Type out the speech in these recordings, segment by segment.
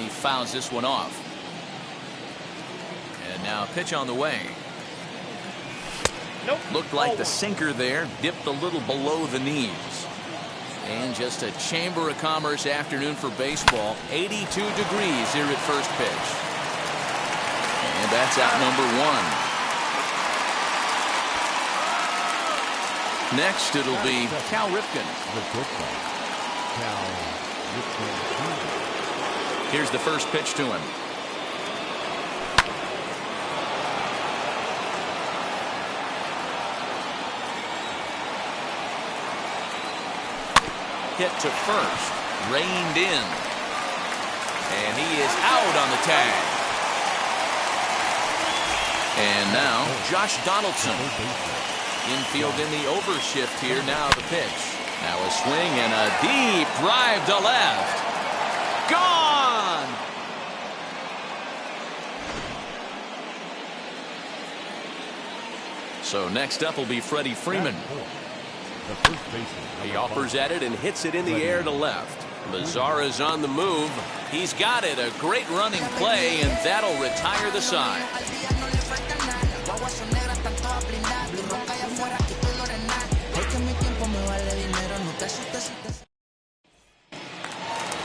he fouls this one off. And now a pitch on the way. Nope. Looked like the sinker there dipped a little below the knees. And just a Chamber of Commerce afternoon for baseball. 82 degrees here at first pitch. And that's out number one. Next, it'll be Cal Ripken. Here's the first pitch to him. Hit to first, reined in, and he is out on the tag. And now Josh Donaldson. Infield in the overshift here. Now the pitch. Now a swing and a deep drive to left. Gone! So next up will be Freddie Freeman. He offers at it and hits it in the air to left. Mazara's on the move. He's got it. A great running play, and that'll retire the side.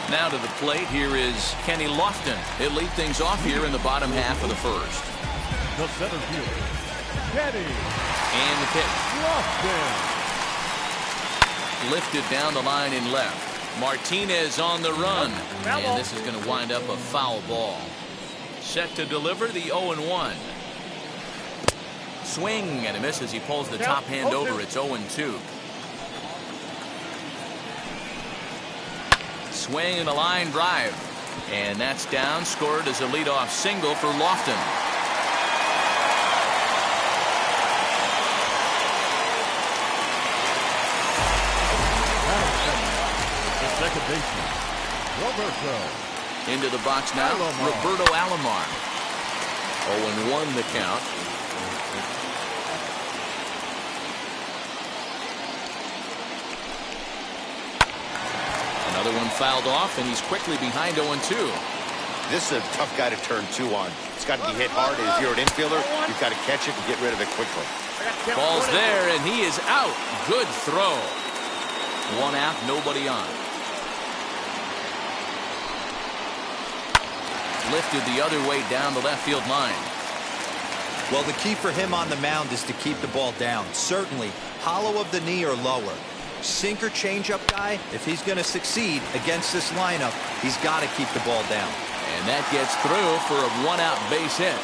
Now to the plate, here is Kenny Lofton. He'll lead things off here in the bottom half of the first. The center fielder, Kenny. And the pitch. Lofton. Lifted down the line in left. Martinez on the run. And this is going to wind up a foul ball. Set to deliver the 0-1. Swing and a miss as he pulls the top hand over. It's 0-2. Swing and a line drive. And that's down. Scored as a leadoff single for Lofton. The second baseman, Roberto. Into the box now, Roberto Alomar. 0-1 the count. Another one fouled off, and he's quickly behind 0-2. This is a tough guy to turn two on. It's got to be hit hard. If you're an infielder, you've got to catch it and get rid of it quickly. Ball's there, and he is out. Good throw. One out, nobody on. Lifted the other way down the left field line. Well, the key for him on the mound is to keep the ball down. Certainly, hollow of the knee or lower. Sinker changeup guy, if he's going to succeed against this lineup, he's got to keep the ball down. And that gets through for a one-out base hit.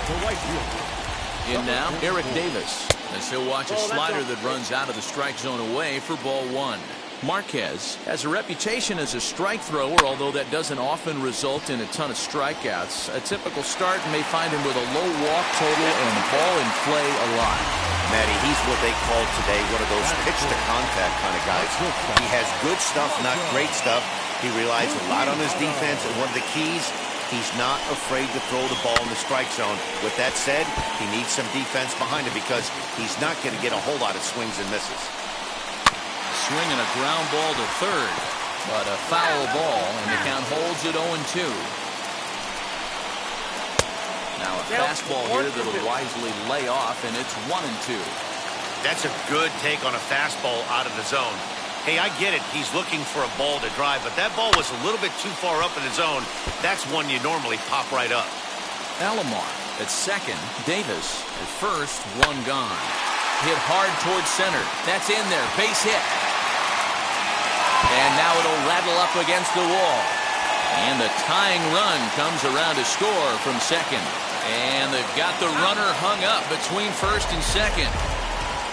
The right fielder. In now, Eric Davis, as he'll watch a slider that runs out of the strike zone away for ball one. Marquez has a reputation as a strike thrower, although that doesn't often result in a ton of strikeouts. A typical start may find him with a low walk total and ball in play a lot. Matty, he's what they call today one of those pitch-to-contact kind of guys. He has good stuff, not great stuff. He relies a lot on his defense, and one of the keys, he's not afraid to throw the ball in the strike zone. With that said, he needs some defense behind him because he's not going to get a whole lot of swings and misses. Swinging a ground ball to third, but a foul ball, and the count holds at 0-2. Now a fastball here that'll wisely lay off, and it's 1-2. That's a good take on a fastball out of the zone. Hey, I get it. He's looking for a ball to drive, but that ball was a little bit too far up in the zone. That's one you normally pop right up. Alomar at second. Davis at first. One gone. Hit hard towards center. That's in there. Base hit. And now it'll rattle up against the wall. And the tying run comes around to score from second. And they've got the runner hung up between first and second.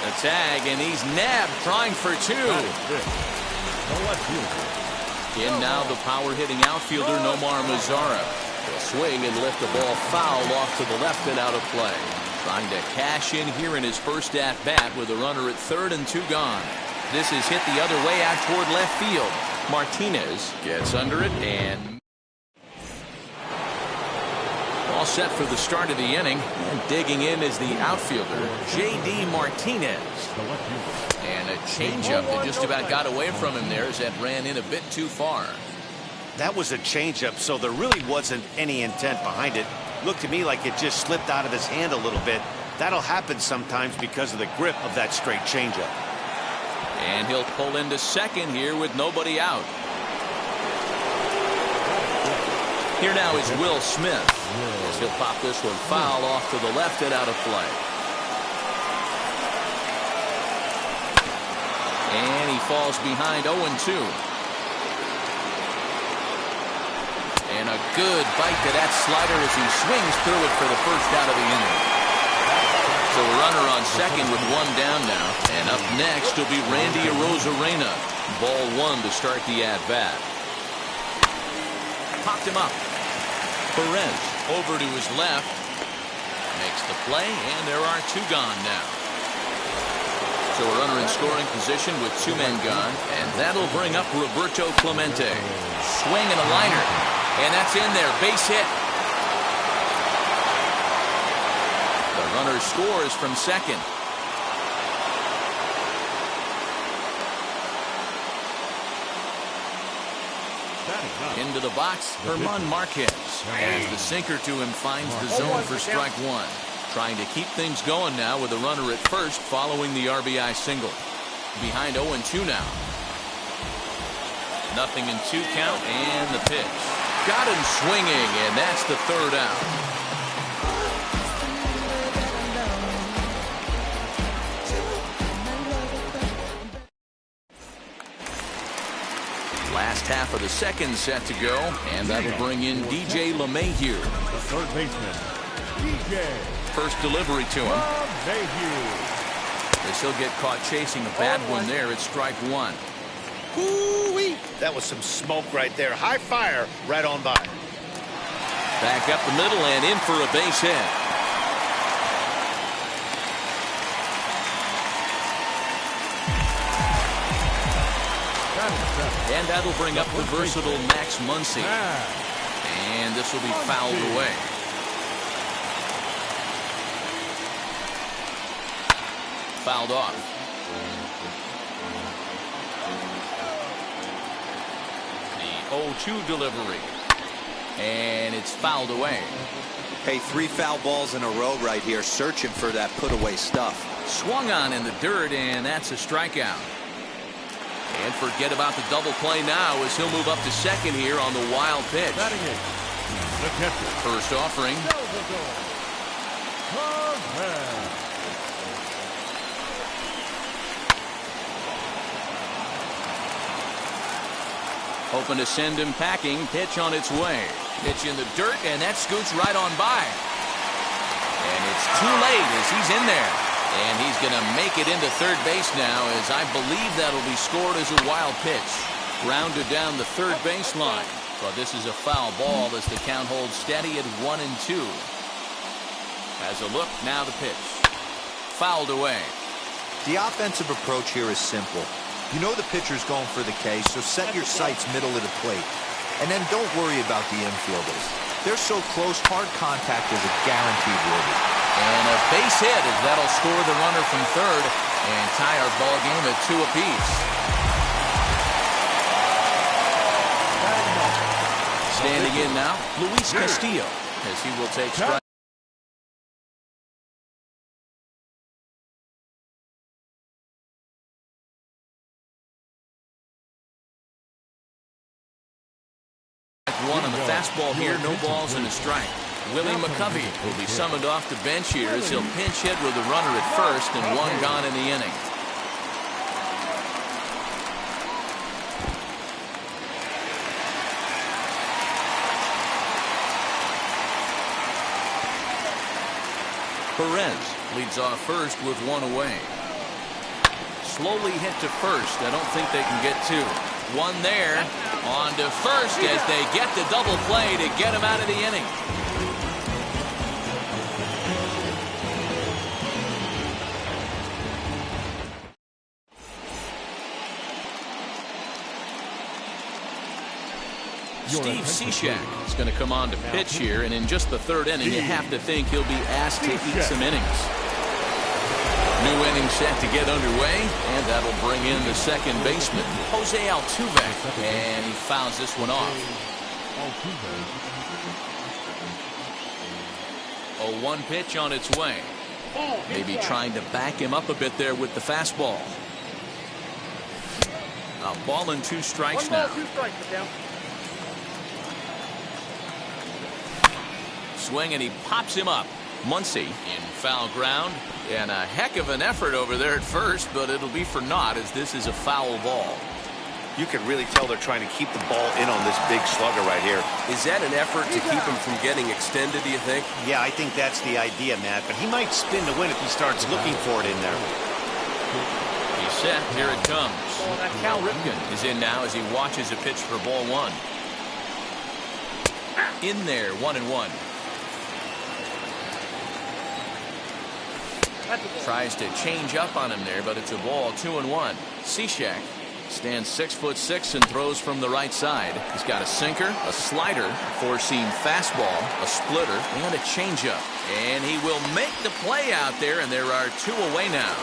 The tag, and he's nabbed trying for two. In now the power-hitting outfielder Nomar Mazara. Will swing and lift the ball foul off to the left and out of play. Trying to cash in here in his first at-bat with a runner at third and two gone. This is hit the other way out toward left field. Martinez gets under it and all set for the start of the inning. And digging in is the outfielder, J.D. Martinez. And a changeup that just about got away from him there as that ran in a bit too far. That was a changeup, so there really wasn't any intent behind it. Looked to me like it just slipped out of his hand a little bit. That'll happen sometimes because of the grip of that straight changeup. And he'll pull into second here with nobody out. Here now is Will Smith, as he'll pop this one foul off to the left and out of play. And he falls behind 0-2. And a good bite to that slider as he swings through it for the first out of the inning. So a runner on second with one down now. And up next will be Randy Arozarena. Ball one to start the at-bat. Popped him up. Perez over to his left. Makes the play, and there are two gone now. So a runner in scoring position with two men gone. And that'll bring up Roberto Clemente. Swing and a liner. And that's in there. Base hit. The runner scores from second. Into the box, Herman Marquez. As the sinker to him finds the zone for strike one. Trying to keep things going now with a runner at first following the RBI single. Behind 0-2 now. 0-2 count and the pitch. Got him swinging, and that's the third out. Last half of the second set to go, and that'll bring in DJ LeMahieu. The third baseman, DJ. First delivery to him. As he'll get caught chasing a bad one there at strike one. Ooh-wee. That was some smoke right there. High fire right on by. Back up the middle and in for a base hit. And that'll bring up the versatile Max Muncy. And this will be fouled away. Fouled off. The 0-2 delivery. And it's fouled away. Hey, 3 foul balls in a row right here, searching for that put-away stuff. Swung on in the dirt, and that's a strikeout. And forget about the double play now as he'll move up to second here on the wild pitch. First offering. Hoping to send him packing. Pitch on its way. Pitch in the dirt, and that scoots right on by. And it's too late as he's in there. And he's going to make it into third base now, as I believe that'll be scored as a wild pitch. Grounded down the third baseline. But this is a foul ball as the count holds steady at 1-2. As a look, now the pitch. Fouled away. The offensive approach here is simple. You know the pitcher's going for the K, so set your sights middle of the plate. And then don't worry about the infielders. They're so close, hard contact is a guaranteed worthy. And a base hit as that'll score the runner from third and tie our ball game at 2 apiece. Standing in now, Luis Castillo, as he will take strike. One on the fastball here, no balls and a strike. Willie McCovey will be summoned off the bench here as he'll pinch hit with a runner at first and one gone in the inning. Perez leads off first with one away. Slowly hit to first. I don't think they can get 2. One there. On to first as they get the double play to get him out of the inning. Steve Cishek is going to come on to pitch here, and in just the third inning, you have to think he'll be asked to eat some innings. New inning set to get underway, and that'll bring in the second baseman, Jose Altuve, and he fouls this one off. 0-1 pitch on its way. Maybe trying to back him up a bit there with the fastball. A ball and 2 strikes now. Swing, and he pops him up. Muncy in foul ground, and a heck of an effort over there at first, but it'll be for naught as this is a foul ball. You can really tell they're trying to keep the ball in on this big slugger right here. Is that an effort to keep him from getting extended, do you think? Yeah, I think that's the idea, Matt, but he might spin to win if he starts looking for it in there. He's set. Here it comes. Cal Ripken is in now as he watches a pitch for ball 1. In there, 1-1. Tries to change up on him there, but it's a ball, 2-1. Cishek stands 6'6" and throws from the right side. He's got a sinker, a slider, four-seam fastball, a splitter, and a changeup. And he will make the play out there, and there are 2 away now.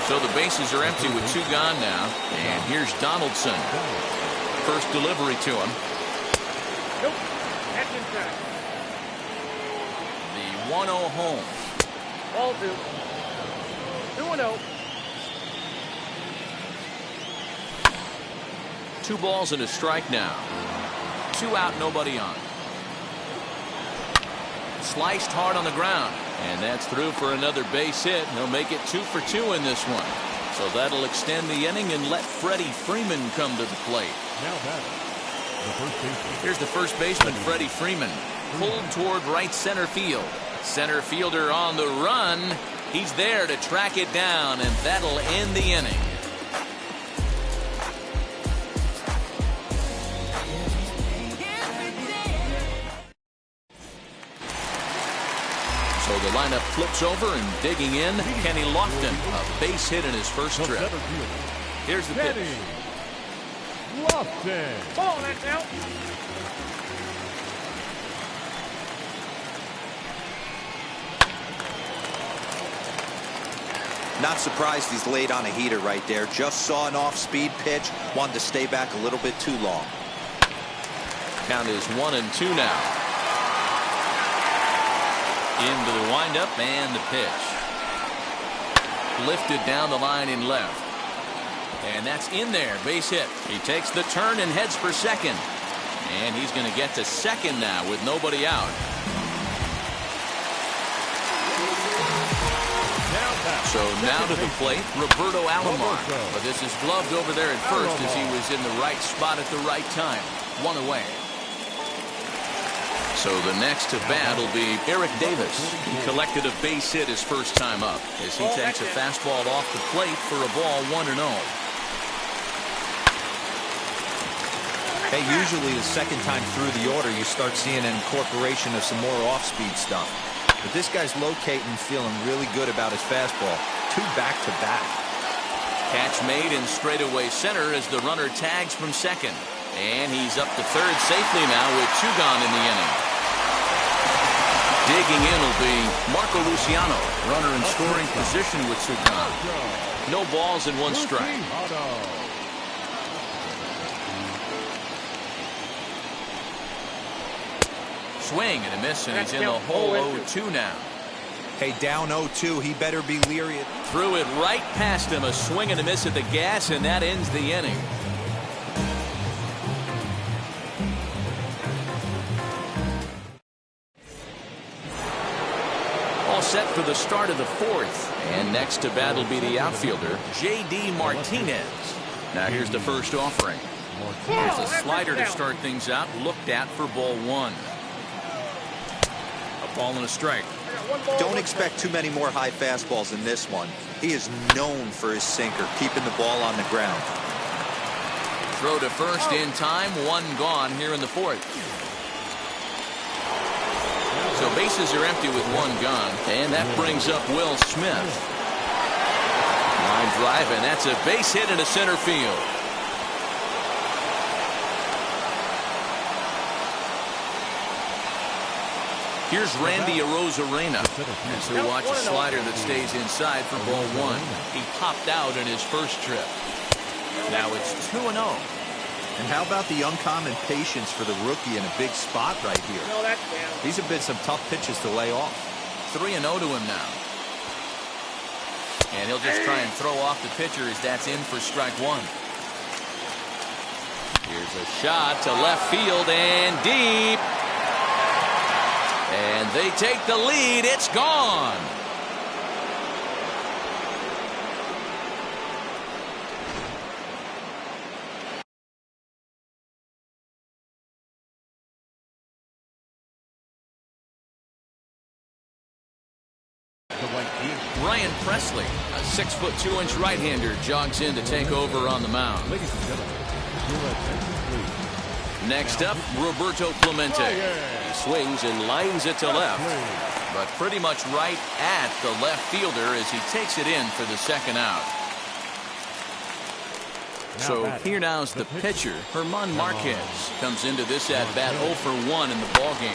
So the bases are empty with 2 gone now. And here's Donaldson. First delivery to him. Nope. That's inside. The 1-0 home. Ball 2. 2-0. 2 balls and a strike now. 2 out, nobody on. Sliced hard on the ground, and that's through for another base hit. He'll make it 2 for 2 in this one. So that'll extend the inning and let Freddie Freeman come to the plate. Now batting, the first baseman. Here's the first baseman, Freddie Freeman, pulled toward right center field. Center fielder on the run. He's there to track it down, and that'll end the inning. So the lineup flips over, and digging in, Kenny Lofton, a base hit in his first trip. Here's the pitch. Lofton. Ball, that's out. Not surprised he's laid on a heater right there. Just saw an off-speed pitch. Wanted to stay back a little bit too long. Count is 1-2 now. Into the windup and the pitch. Lifted down the line in left. And that's in there. Base hit. He takes the turn and heads for second. And he's going to get to second now with nobody out. So now to the plate, Roberto Alomar. But this is gloved over there at first as he was in the right spot at the right time. 1 away. So the next to bat will be Eric Davis. He collected a base hit his first time up as he takes a fastball off the plate for a ball 1-0. Hey, usually the second time through the order, you start seeing an incorporation of some more off-speed stuff. But this guy's locating, feeling really good about his fastball. 2 back-to-back. Catch made in straightaway center as the runner tags from second. And he's up to third safely now with 2 gone in the inning. Digging in will be Marco Luciano, runner in scoring position with 2 gone. No balls and 1 strike. Swing and a miss, and he's in the hole 0-2 now. Hey, down 0-2, he better be leery. Threw it right past him, a swing and a miss at the gas, and that ends the inning. All set for the start of the 4th, and next to bat will be the outfielder, J.D. Martinez. Now here's the first offering. Here's a slider to start things out, looked at for ball 1. A ball and a strike. Don't expect too many more high fastballs in this one. He is known for his sinker, keeping the ball on the ground. Throw to first in time, 1 gone here in the 4th. So bases are empty with 1 gone, and that brings up Will Smith. Line drive, and that's a base hit into center field. Here's Randy Arozarena as he'll watch a slider that stays inside for ball one. He popped out in his first trip. Now it's 2-0. And how about the uncommon patience for the rookie in a big spot right here? No, that's down. These have been some tough pitches to lay off. 3-0 to him now. And he'll just try and throw off the pitcher as that's in for strike one. Here's a shot to left field and deep. And they take the lead. It's gone. Ryan Presley, a 6'2" right-hander, jogs in to take over on the mound. Ladies and gentlemen, your attention please. Next up, Roberto Clemente. He swings and lines it to left, but pretty much right at the left fielder as he takes it in for the second out. So here now's the pitcher, German Marquez, comes into this at-bat 0 for 1 in the ballgame.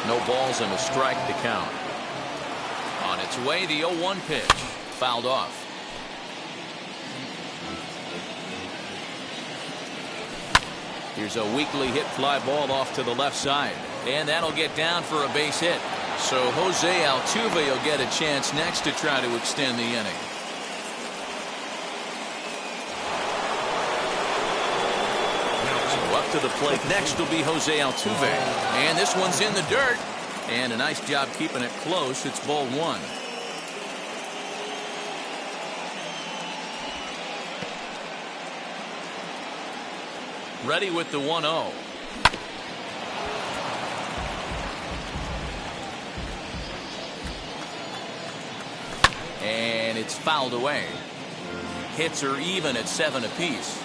No balls and a strike to count. On its way, the 0-1 pitch, fouled off. Here's a weakly hit fly ball off to the left side, and that'll get down for a base hit. So Jose Altuve will get a chance next to try to extend the inning. So up to the plate next will be Jose Altuve, and this one's in the dirt. And a nice job keeping it close. It's ball one. Ready with the 1-0. And it's fouled away. Hits are even at 7 apiece.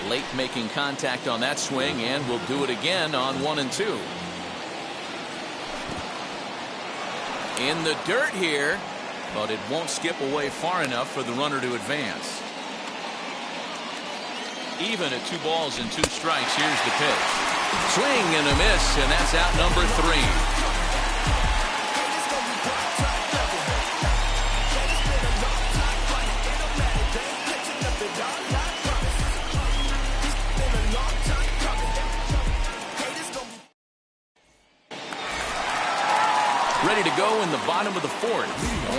Late making contact on that swing, and we'll do it again on 1 and 2. In the dirt here, but it won't skip away far enough for the runner to advance. Even at 2 balls and 2 strikes, here's the pitch. Swing and a miss, and that's out number 3. Ready to go in the bottom of the 4th.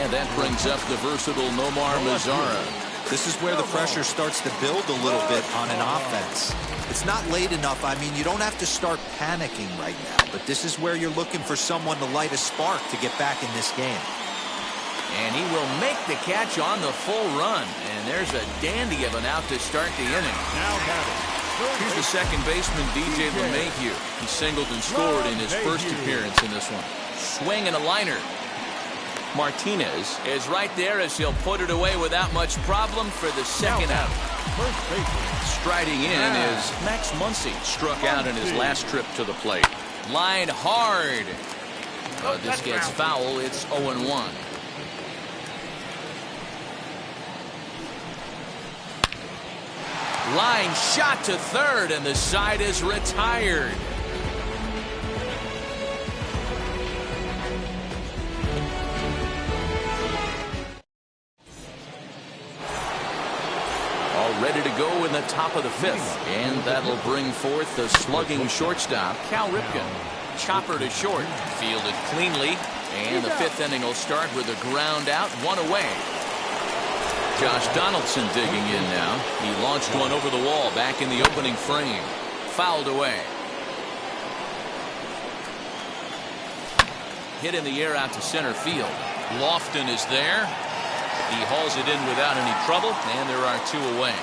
And that brings up the versatile Nomar Mazara. This is where the pressure starts to build a little bit on an offense. It's not late enough. I mean, you don't have to start panicking right now, but this is where you're looking for someone to light a spark to get back in this game. And he will make the catch on the full run. And there's a dandy of an out to start the inning. Now batting. Here's the second baseman, DJ LeMahieu. He singled and scored in his first appearance in this one. Swing and a liner. Martinez is right there as he'll put it away without much problem for the second out. Striding in is Max Muncy, struck out in his last trip to the plate. Lined hard. This gets foul. It's 0-1. Line shot to third, and the side is retired. Ready to go in the top of the 5th, and that'll bring forth the slugging shortstop, Cal Ripken. Chopper to short, fielded cleanly, and the 5th inning will start with a ground out, 1 away. Josh Donaldson digging in now. He launched one over the wall back in the opening frame. Fouled away. Hit in the air out to center field. Lofton is there. He hauls it in without any trouble, and there are 2 away.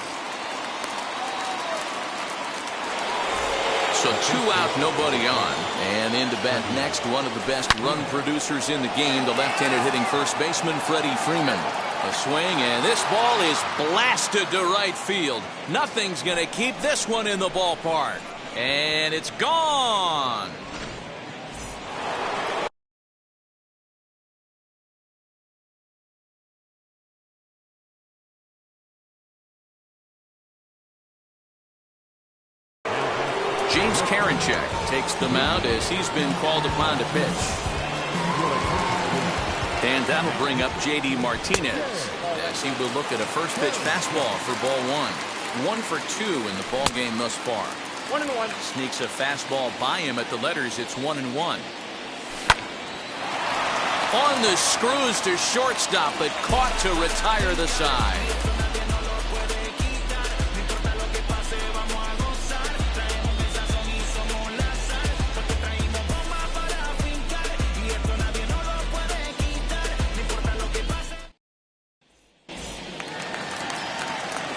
So 2 out, nobody on. And in to bat next, one of the best run producers in the game, the left-handed hitting first baseman, Freddie Freeman. A swing, and this ball is blasted to right field. Nothing's going to keep this one in the ballpark. And it's gone. James Karinchak takes the mound as he's been called upon to pitch. And that'll bring up J.D. Martinez as he will look at a first pitch fastball for ball one. 1 for 2 in the ball game thus far. 1-1. Sneaks a fastball by him at the letters. It's 1-1. On the screws to shortstop, but caught to retire the side.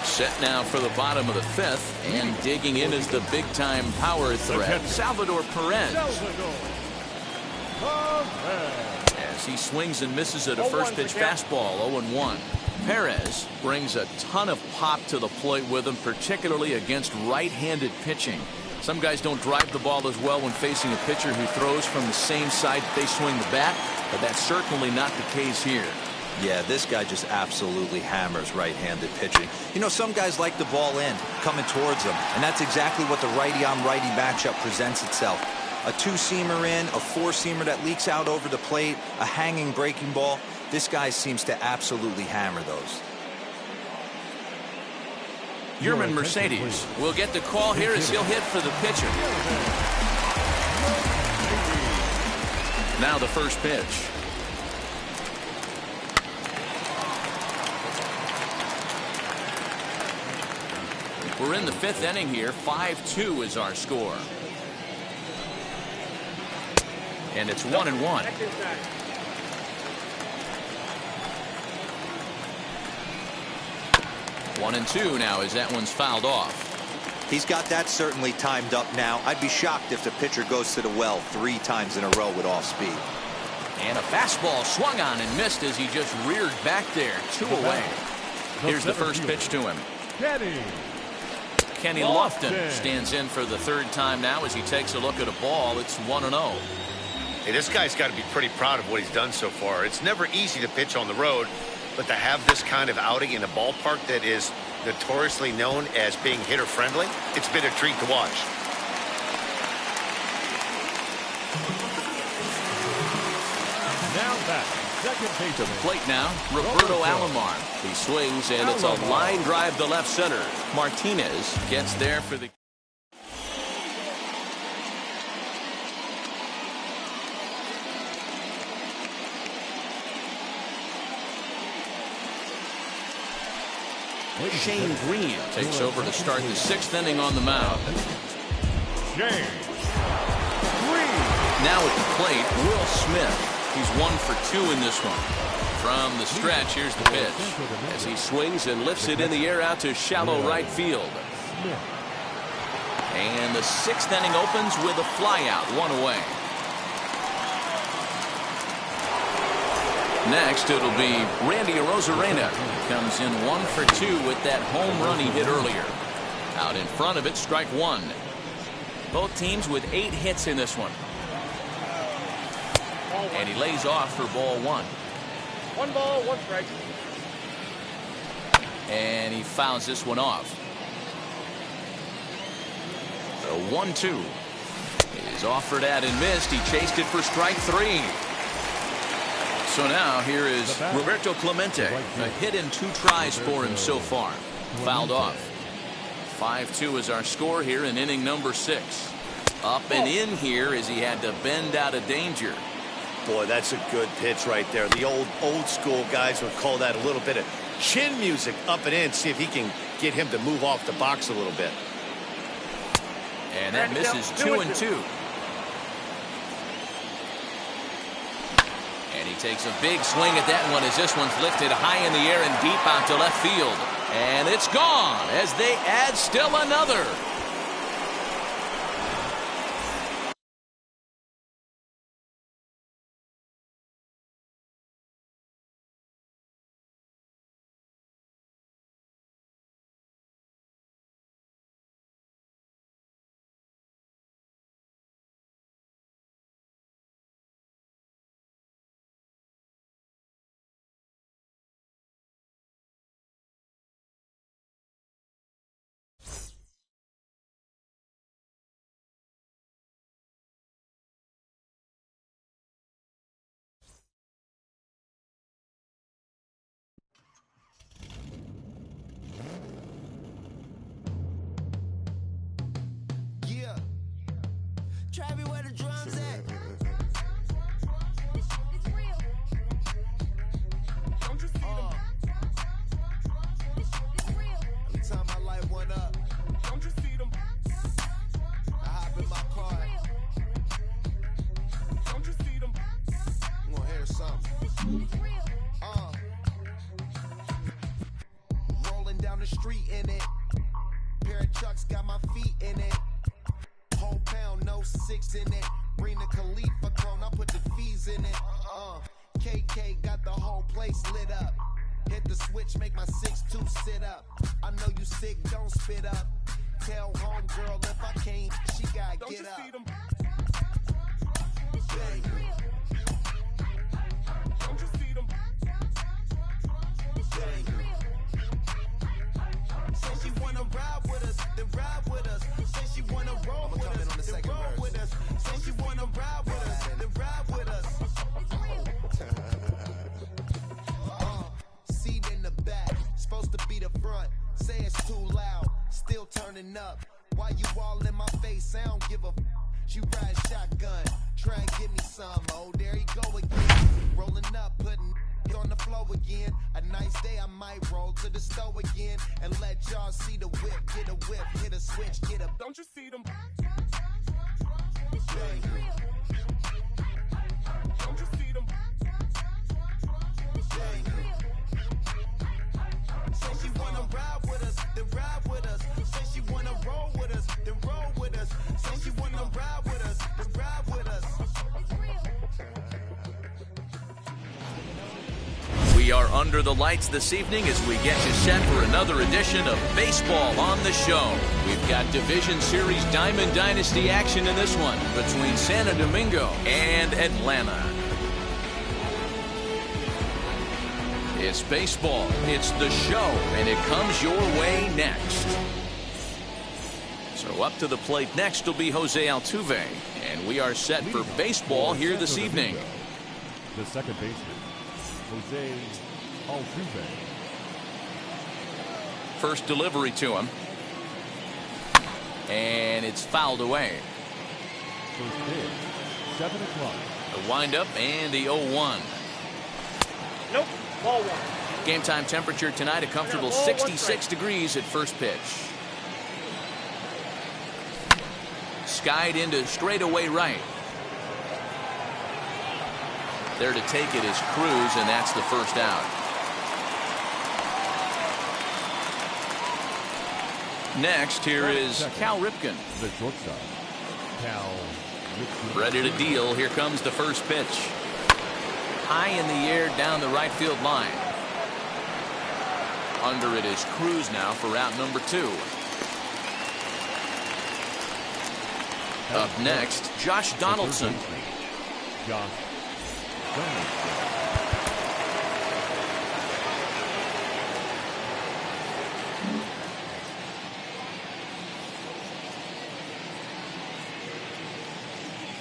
Set now for the bottom of the fifth, and digging in is the big-time power threat, Salvador Perez. As he swings and misses at a first-pitch fastball, 0-1. Perez brings a ton of pop to the plate with him, particularly against right-handed pitching. Some guys don't drive the ball as well when facing a pitcher who throws from the same side they swing the bat, but that's certainly not the case here. Yeah, this guy just absolutely hammers right-handed pitching. You know, some guys like the ball in, coming towards them, and that's exactly what the righty-on-righty matchup presents itself. A two-seamer in, a four-seamer that leaks out over the plate, a hanging breaking ball. This guy seems to absolutely hammer those. Yerman Mercedes will get the call here as he'll hit for the pitcher. Now the first pitch. We're in the fifth inning here. 5-2 is our score. And it's 1-1. 1-2 now as that one's fouled off. He's got that certainly timed up now. I'd be shocked if the pitcher goes to the well 3 times in a row with off speed. And a fastball swung on and missed as he just reared back there. 2 away. Here's the first pitch to him. Kenny Lofton stands in for the third time now as he takes a look at a ball. It's 1-0. Hey, this guy's got to be pretty proud of what he's done so far. It's never easy to pitch on the road, but to have this kind of outing in a ballpark that is notoriously known as being hitter-friendly, it's been a treat to watch. Now back. To plate now, Roberto Alomar. He swings, and it's a line drive to left center. Martinez gets there for the... Shane Green takes over to start the 6th inning on the mound. Shane Green. Now at the plate, Will Smith. He's 1 for 2 in this one. From the stretch, here's the pitch. As he swings and lifts it in the air out to shallow right field. And the 6th inning opens with a flyout, 1 away. Next, it'll be Randy Arozarena. Comes in 1 for 2 with that home run he hit earlier. Out in front of it, strike 1. Both teams with 8 hits in this one. And he lays off for ball 1. 1 ball, 1 strike. And he fouls this one off. The 1-2 is offered at and missed. He chased it for strike 3. So now here is Roberto Clemente. A hit in 2 tries for him so far. Fouled off. 5-2 is our score here in inning number 6. Up and in here as he had to bend out of danger. Boy, that's a good pitch right there. The old school guys would call that a little bit of chin music up and in. See if he can get him to move off the box a little bit. And that misses 2-2. And he takes a big swing at that one as this one's lifted high in the air and deep out to left field. And it's gone as they add still another. the street in it. Pair of chucks got my feet in it. Whole pound, no 6 in it. Bring the Khalifa clone, I put the fees in it. KK got the whole place lit up. Hit the switch, make my 6'2" sit up. I know you sick, don't spit up. Tell homegirl if I can't, she gotta get up. Don't you see them? Say she wanna ride with us, then ride with us. Say she wanna roll with us, then roll with us. Say she wanna ride with us, then ride with us. Seat in the back, supposed to be the front. Say it's too loud, still turning up. Why you all in my face? I don't give a f. She ride shotgun, try and give me some. Oh, there he go again. Rolling up, putting on the floor again. A nice day, I might roll to the store again and let y'all see the whip. Get a whip, hit a switch, get a. Don't you see them? Don't you see them? Say she wanna ride with us, then ride with us. Say she wanna roll with us, then roll with us. Say she wanna ride with us, then ride with us. We are under the lights this evening as we get you set for another edition of Baseball on the Show. We've got Division Series Diamond Dynasty action in this one between Santo Domingo and Atlanta. It's baseball, it's the show, and it comes your way next. So up to the plate next will be Jose Altuve, and we are set for baseball here this evening. The second baseman, Jose Altuve. First delivery to him, and it's fouled away. First pitch, 7 o'clock. The windup and the 0-1. Nope. Ball 1. Game time temperature tonight, a comfortable 66 degrees at first pitch. Skied into straightaway right. There to take it is Cruz, and that's the first out. Next, here is Cal Ripken. The shortstop, Cal Ripken. Ready to deal. Here comes the first pitch. High in the air down the right field line. Under it is Cruz now for out number 2. Up next, Josh Donaldson. Josh Donaldson.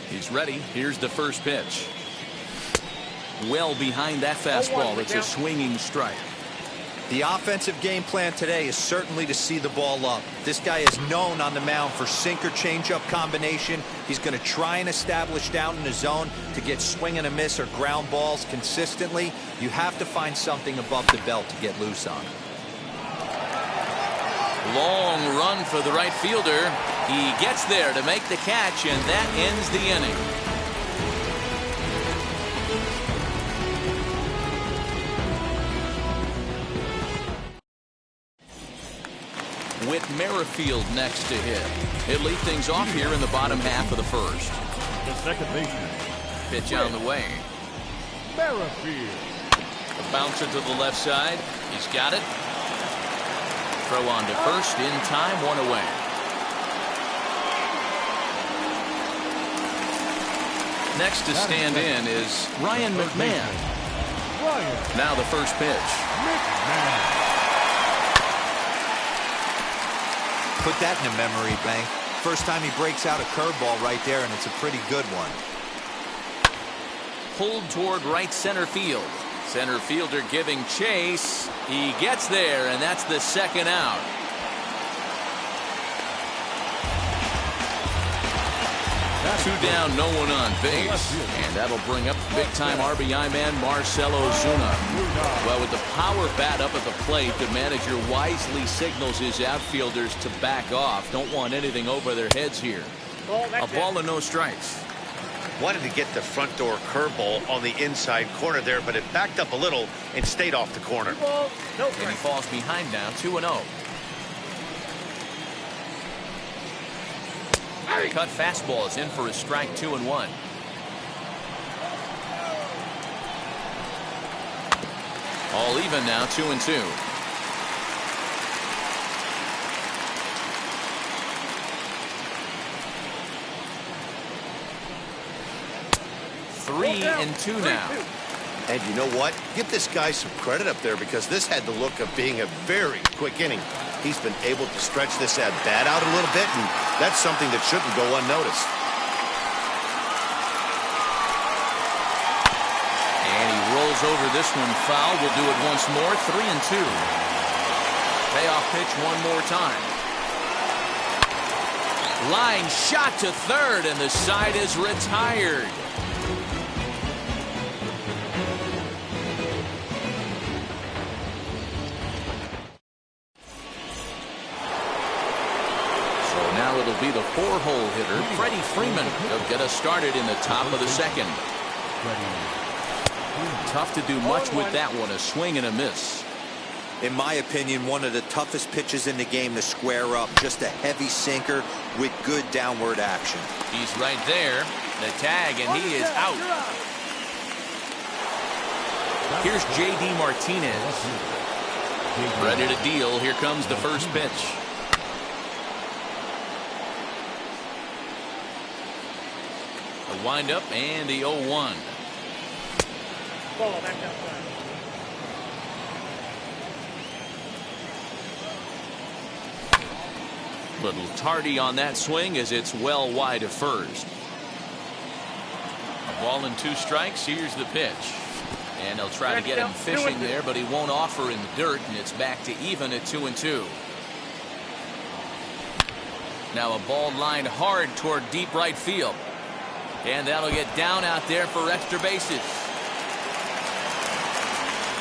He's ready. Here's the first pitch. Well behind that fastball. It's a swinging strike. The offensive game plan today is certainly to see the ball up. This guy is known on the mound for sinker changeup combination. He's going to try and establish down in the zone to get swing and a miss or ground balls consistently. You have to find something above the belt to get loose on. Long run for the right fielder. He gets there to make the catch, and that ends the inning. Whit Merrifield next to hit. He'll lead things off here in the bottom half of the first. The second baseman. Pitch on the way. Merrifield. A bouncer to the left side. He's got it. Throw on to first in time, 1 away. Next to stand in is Ryan McMahon. Now the first pitch. McMahon. Put that in a memory bank. First time he breaks out a curveball right there, and it's a pretty good one. Pulled toward right center field. Center fielder giving chase. He gets there, and that's the second out. Two down, no one on base. And that'll bring up big-time RBI man Marcell Ozuna. Well, with the power bat up at the plate, the manager wisely signals his outfielders to back off. Don't want anything over their heads here. A ball and no strikes. Wanted to get the front door curveball on the inside corner there, but it backed up a little and stayed off the corner. And he falls behind now, 2-0. Cut fastball is in for a strike, 2-1. All even now, 2-2. Three and two now. And you know what? Give this guy some credit up there, because this had the look of being a very quick inning. He's been able to stretch this at bat out a little bit, and that's something that shouldn't go unnoticed. And he rolls over this one foul. We'll do it once more. 3-2. Payoff pitch one more time. Line shot to third, and the side is retired. It'll be the four-hole hitter, Freddie Freeman. He'll get us started in the top of the second. Tough to do much with that one, a swing and a miss. In my opinion, one of the toughest pitches in the game to square up. Just a heavy sinker with good downward action. He's right there. The tag, and he is out. Here's J.D. Martinez. Ready to deal. Here comes the first pitch. The windup and the 0-1. Ball back outside. Little tardy on that swing as it's well wide of first. A ball and 2 strikes. Here's the pitch. And they'll try to get him fishing there, but he won't offer in the dirt, and it's back to even at 2-2. Now a ball lined hard toward deep right field. And that'll get down out there for extra bases.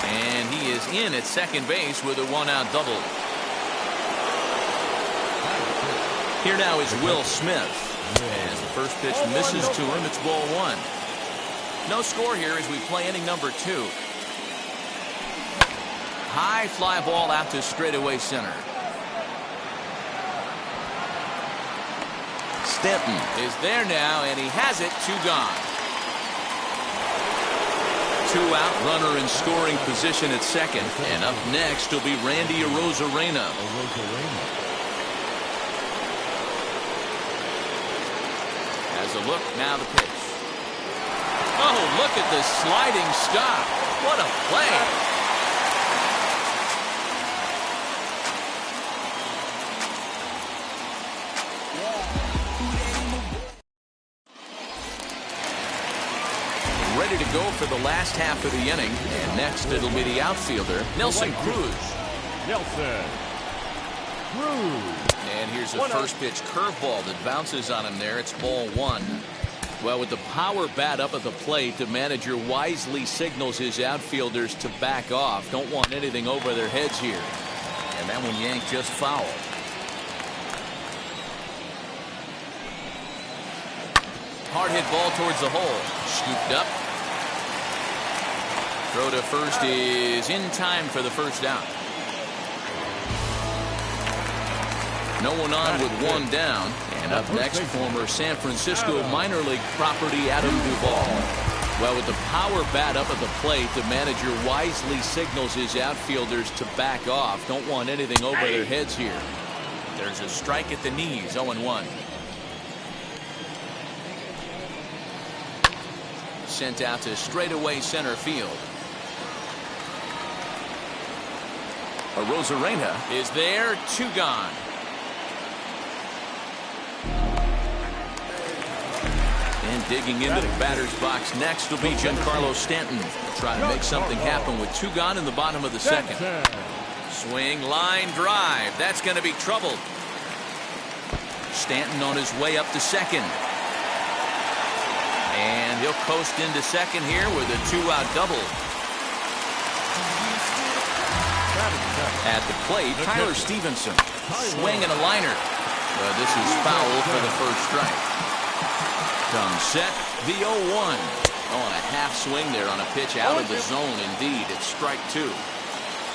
And he is in at second base with a 1-out double. Here now is Will Smith. As the first pitch misses to him, it's ball 1. No score here as we play inning number 2. High fly ball out to straightaway center. Stanton is there now, and he has it. 2 gone. 2 out, runner in scoring position at second. And up next will be Randy Arozarena. As a look, now the pitch. Oh, look at the sliding stop. What a play. Ready to go for the last half of the inning. And next it'll be the outfielder, Nelson Cruz. And here's the first pitch curveball that bounces on him there. It's ball 1. Well, with the power bat up at the plate, the manager wisely signals his outfielders to back off. Don't want anything over their heads here. And that one yanked just foul. Hard hit ball towards the hole. Scooped up. Throw to first is in time for the first down. No one on with 1 down. And up next, former San Francisco minor league property Adam Duvall. Well, with the power bat up at the plate, the manager wisely signals his outfielders to back off. Don't want anything over their heads here. There's a strike at the knees, 0-1. Sent out to straightaway center field. Arozarena is there. 2 gone. And digging into the batter's box next will be Giancarlo Stanton. They'll try to make something happen with 2 gone in the bottom of the second. Swing, line drive. That's going to be trouble. Stanton on his way up to second. And he'll coast into second here with a 2-out double. At the plate, Tyler Stevenson. Swing and a liner. This is foul for the first strike. Comes set, the 0-1. Oh, and a half swing there on a pitch out of the zone. Indeed, it's strike two.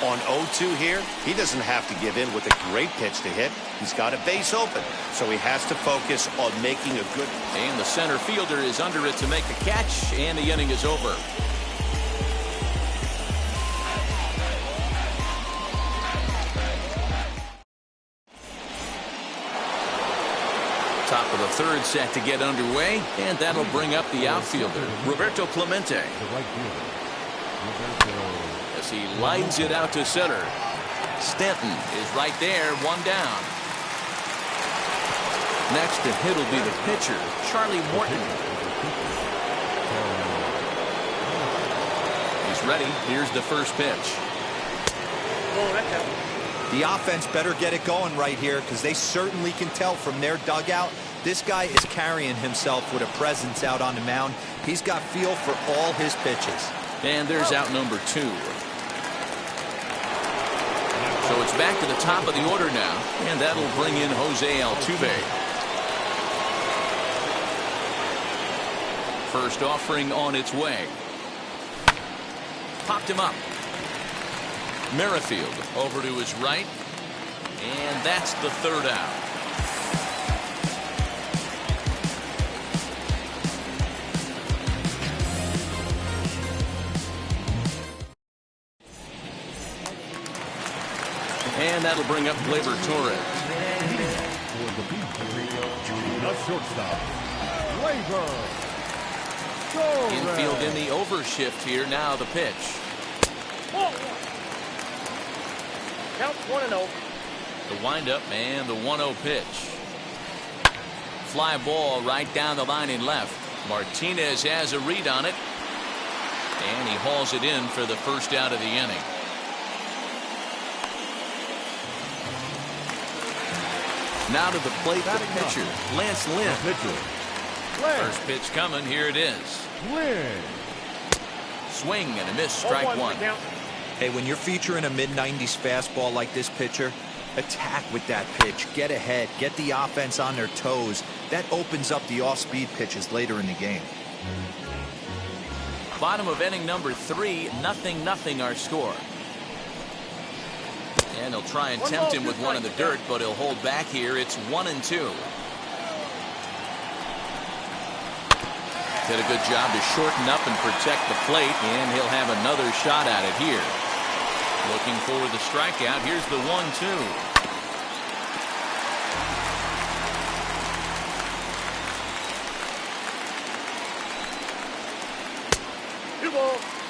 On 0-2 here, he doesn't have to give in with a great pitch to hit. He's got a base open, so he has to focus on making a good. And the center fielder is under it to make the catch, and the inning is over. Top of the third set to get underway, and that'll bring up the outfielder, Roberto Clemente. As he lines it out to center. Stanton is right there, one down. Next to hit will be the pitcher, Charlie Morton. He's ready. Here's the first pitch. The offense better get it going right here, because they certainly can tell from their dugout this guy is carrying himself with a presence out on the mound. He's got feel for all his pitches. And there's out number two. So it's back to the top of the order now, and that'll bring in Jose Altuve. First offering on its way. Popped him up. Merrifield over to his right, and that's the third out. And that'll bring up Gleyber Torres. The shortstop, Gleyber Torres. Infield in the overshift here. Now the pitch. Count 1-0. The windup and the 1-0 pitch. Fly ball right down the line in left. Martinez has a read on it, and he hauls it in for the first out of the inning. Now to the plate, the pitcher, Lance Lynn. First pitch coming. Here it is. Swing and a miss. Strike one. Hey, when you're featuring a mid-90s fastball like this pitcher, attack with that pitch. Get ahead. Get the offense on their toes. That opens up the off-speed pitches later in the game. Bottom of inning number 3, 0-0 our score. And they'll try and tempt him with one in the dirt, but he'll hold back here. It's 1-2. Did a good job to shorten up and protect the plate, and he'll have another shot at it here. Looking for the strikeout. Here's the 1-2.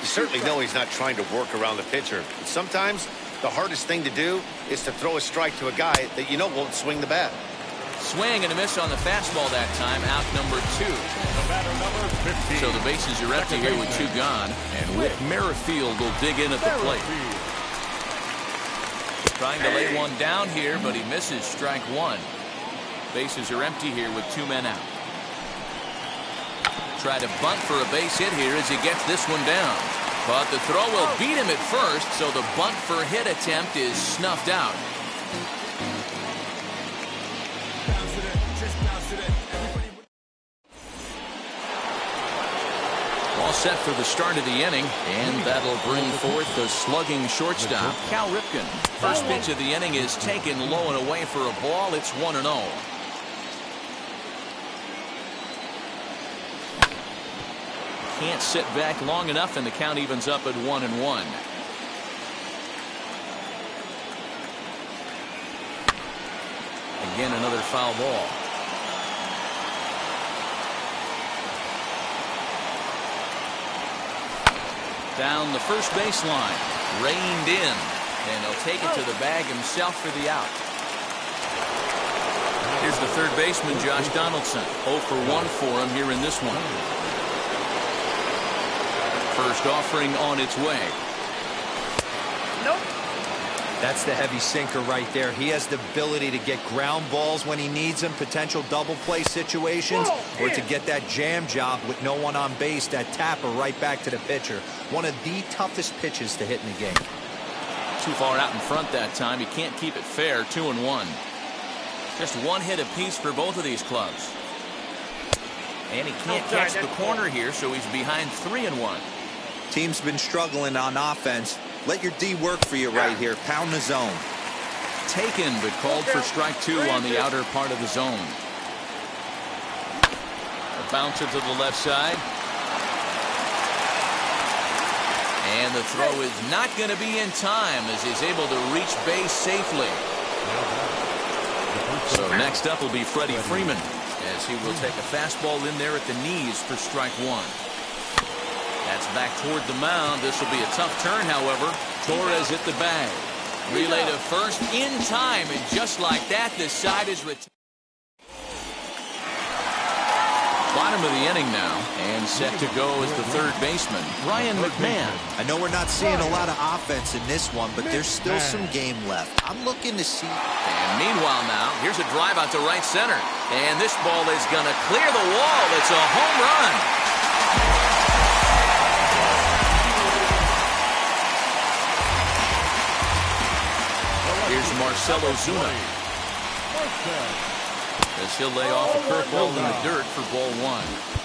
You certainly know he's not trying to work around the pitcher. But sometimes the hardest thing to do is to throw a strike to a guy that you know won't swing the bat. Swing and a miss on the fastball that time. Out number 2. So the bases are empty here with 2 gone. And Whit Merrifield will dig in at the plate. Trying to lay one down here, but he misses. Strike one. Bases are empty here with 2 men out. Try to bunt for a base hit here as he gets this one down. But the throw will beat him at first, so the bunt for hit attempt is snuffed out. All set for the start of the inning, and that'll bring forth the slugging shortstop, Cal Ripken. First pitch of the inning is taken low and away for a ball. It's 1-0. Can't sit back long enough, and the count evens up at 1-1. Again, another foul ball. Down the first baseline, reined in, and he'll take it to the bag himself for the out. Here's the third baseman, Josh Donaldson. 0 for 1 for him here in this one. First offering on its way. Nope. That's the heavy sinker right there. He has the ability to get ground balls when he needs them, potential double play situations, or to get that jam job with no one on base, that tapper right back to the pitcher. One of the toughest pitches to hit in the game. Too far out in front that time. He can't keep it fair. 2-1. Just one hit apiece for both of these clubs. And he can't catch the corner here, so he's behind 3-1. Team's been struggling on offense. Let your D work for you right here. Pound the zone. Taken, but called for strike 2 on the outer part of the zone. A bouncer to the left side. And the throw is not going to be in time as he's able to reach base safely. So next up will be Freddie Freeman, as he will take a fastball in there at the knees for strike 1. That's back toward the mound. This will be a tough turn, however. Torres at the bag. Relay to first in time, and just like that, the side is retired. Bottom of the inning now, and set to go is the third baseman, Ryan McMahon. I know we're not seeing a lot of offense in this one, but there's still some game left. I'm looking to see. And meanwhile now, here's a drive out to right center. And this ball is going to clear the wall. It's a home run. Here's Marcelo Zuna. As he'll lay off a curveball in the dirt for ball 1.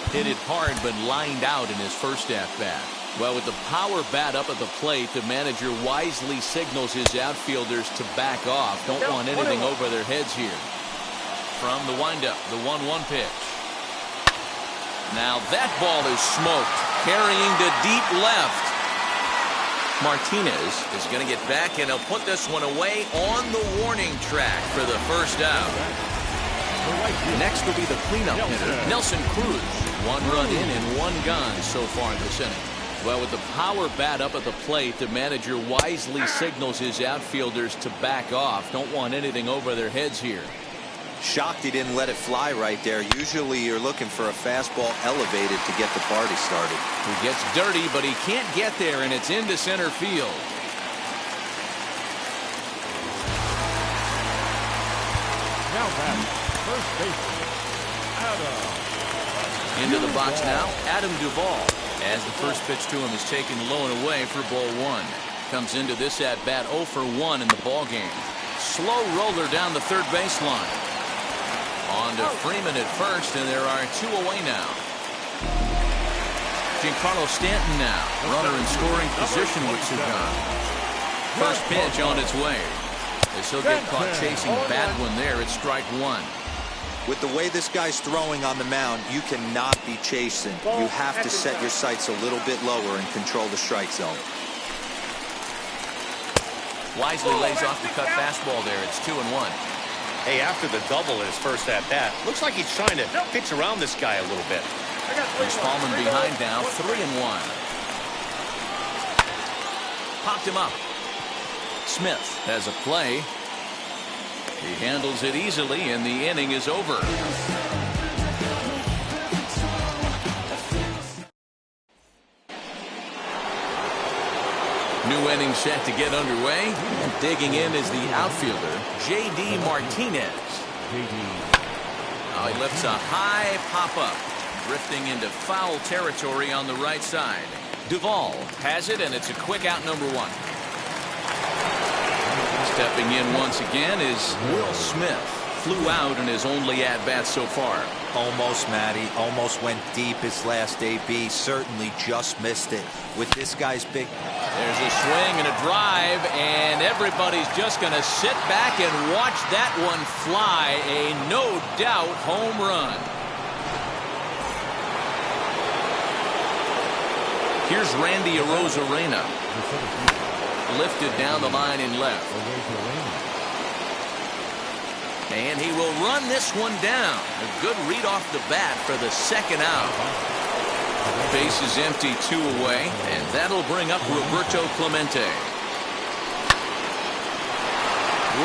Hit it hard, but lined out in his first at-bat. Well, with the power bat up at the plate, the manager wisely signals his outfielders to back off. Don't want anything over their heads here. From the windup, the 1-1 pitch. Now that ball is smoked, carrying to deep left. Martinez is going to get back, and he'll put this one away on the warning track for the first out. Next will be the cleanup hitter, Nelson Cruz. 1 run in and 1 gone so far this inning. Well, with the power bat up at the plate, the manager wisely signals his outfielders to back off. Don't want anything over their heads here. Shocked he didn't let it fly right there. Usually you're looking for a fastball elevated to get the party started. He gets dirty, but he can't get there, and it's into center field. Now back, first baseman, Adam. Into the box now, Adam Duvall. As the first pitch to him is taken low and away for ball 1. Comes into this at bat 0 for 1 in the ball game. Slow roller down the third baseline. On to Freeman at first, and there are 2 away now. Giancarlo Stanton now, runner in scoring position with 2 gone. First pitch on its way. As he'll get caught chasing that one there, it's strike 1. With the way this guy's throwing on the mound, you cannot be chasing. You have to set your sights a little bit lower and control the strike zone. Wisely lays off the cut fastball there. It's 2-1. Hey, after the double in his first at-bat, looks like he's trying to pitch around this guy a little bit. Here's Paulman behind now, 3-1. Popped him up. Smith has a play. He handles it easily, and the inning is over. New inning set to get underway, and digging in is the outfielder, J.D. Martinez. Now he lifts a high pop-up, drifting into foul territory on the right side. Duvall has it, and it's a quick out, number 1. Stepping in once again is Will Smith. Flew out in his only at-bat so far. Almost, Matty. Almost went deep his last AB. Certainly just missed it. With this guy's big... There's a swing and a drive, and everybody's just going to sit back and watch that one fly. A no-doubt home run. Here's Randy Arozarena. Lifted down the line in left. And he will run this one down. A good read off the bat for the second out. Base is empty, 2 away, and that'll bring up Roberto Clemente.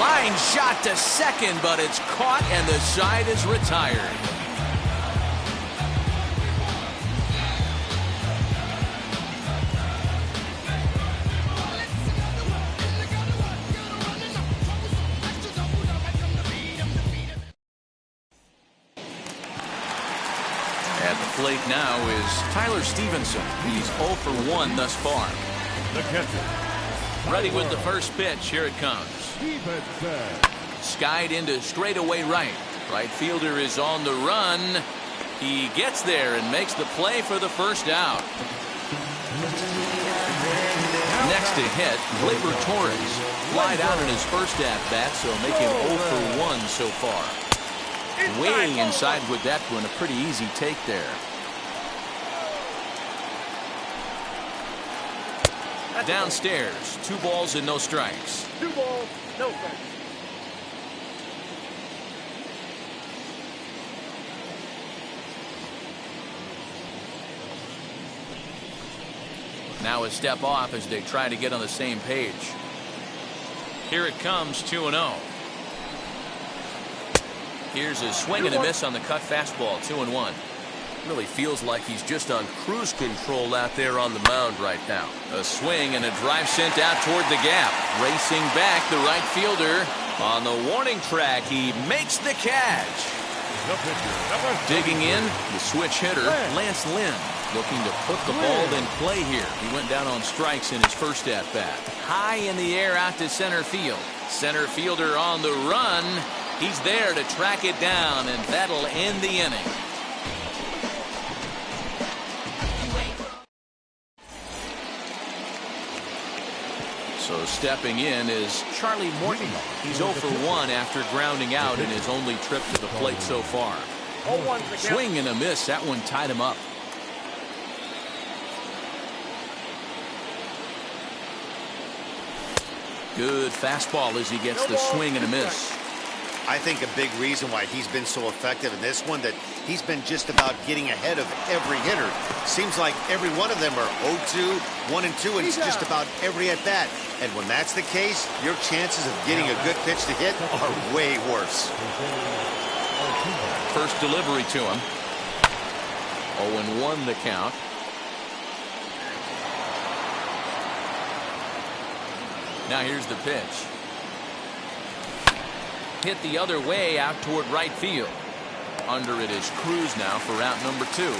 Line shot to second, but it's caught, and the side is retired. Plate now is Tyler Stevenson. He's 0 for 1 thus far. The catcher. Ready with the first pitch. Here it comes. Skied into straightaway right. Right fielder is on the run. He gets there and makes the play for the first out. Next to hit, Gleyber Torres. Flied out in his first at-bat, so making 0 for 1 so far. Way inside with that one, a pretty easy take there. Downstairs, 2 balls and no strikes. 2 balls, no strikes. Now a step off as they try to get on the same page. Here it comes, 2-0. Here's a swing and a miss on the cut fastball, 2-1. Really feels like he's just on cruise control out there on the mound right now. A swing and a drive sent out toward the gap. Racing back, the right fielder on the warning track. He makes the catch. Digging in, the switch hitter, Lance Lynn, looking to put the ball in play here. He went down on strikes in his first at-bat. High in the air out to center field. Center fielder on the run. He's there to track it down, and that'll end the inning. So stepping in is Charlie Morton. He's 0 for 1 after grounding out in his only trip to the plate so far. Swing and a miss. That one tied him up. Good fastball as he gets the swing and a miss. I think a big reason why he's been so effective in this one, that he's been just about getting ahead of every hitter. Seems like every one of them are 0-2, 1-2, and it's just about every at bat. And when that's the case, your chances of getting a good pitch to hit are way worse. First delivery to him. 0-1 the count. Now here's the pitch. Hit the other way out toward right field. Under it is Cruz now for out number 2.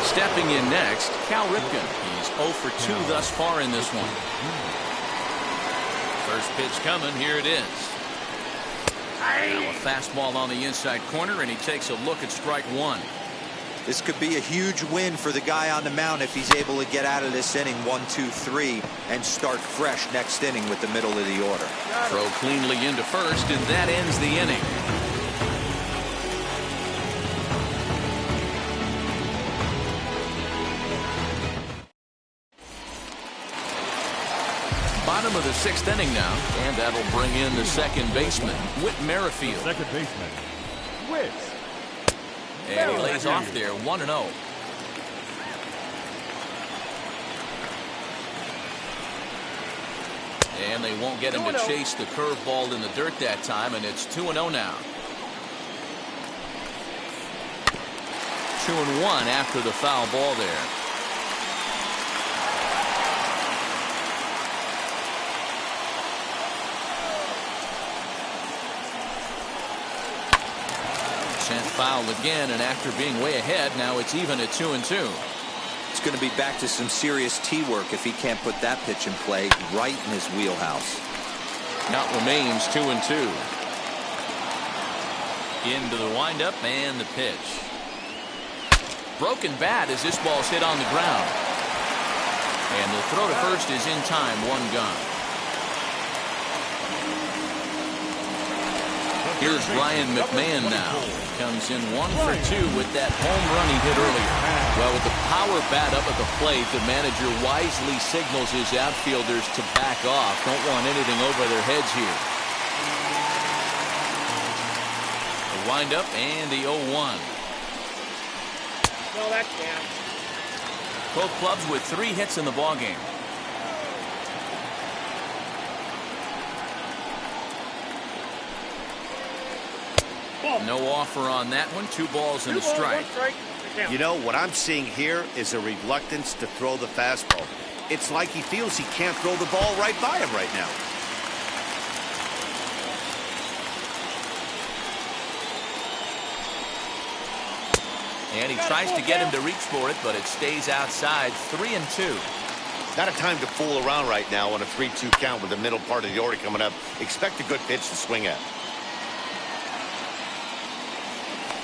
Stepping in next, Cal Ripken. He's 0 for 2 thus far in this one. First pitch coming. Here it is. Now a fastball on the inside corner, and he takes a look at strike 1. This could be a huge win for the guy on the mound if he's able to get out of this inning 1, 2, 3 and start fresh next inning with the middle of the order. Throw cleanly into first, and that ends the inning. Bottom of the 6th inning now, and that'll bring in the second baseman, Whit Merrifield. Second baseman, Whit. And he lays off there, 1-0. And they won't get him to chase the curveball in the dirt that time, and it's 2-0 now. 2-1 after the foul ball there. Sent foul again, and after being way ahead, now it's even at 2-2. It's going to be back to some serious tee work if he can't put that pitch in play right in his wheelhouse. Count remains 2-2. Into the windup and the pitch. Broken bat as this ball's hit on the ground. And the throw to first is in time, 1 gone. Here's Ryan McMahon now. Comes in 1 for 2 with that home run he hit earlier. Well, with the power bat up at the plate, the manager wisely signals his outfielders to back off. Don't want anything over their heads here. The windup and the 0-1. No, that's down. Both clubs with 3 hits in the ballgame. No offer on that one. 2 balls and a strike. You know, what I'm seeing here is a reluctance to throw the fastball. It's like he feels he can't throw the ball right by him right now. And he tries to get him to reach for it, but it stays outside. 3-2. Not a time to fool around right now on a 3-2 count with the middle part of the order coming up. Expect a good pitch to swing at.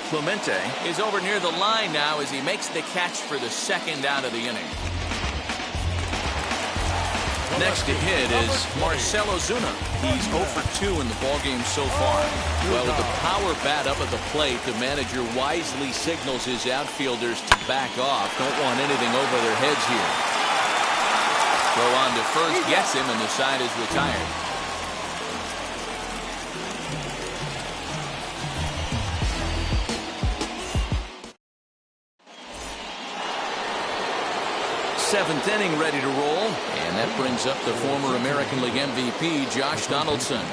Clemente is over near the line now as he makes the catch for the second out of the inning. Next to hit is Marcell Ozuna. He's 0 for 2 in the ballgame so far. Well, with the power bat up at the plate, the manager wisely signals his outfielders to back off. Don't want anything over their heads here. Throw on to first gets him, and the side is retired. Seventh inning ready to roll, and that brings up the former American League MVP, Josh Donaldson.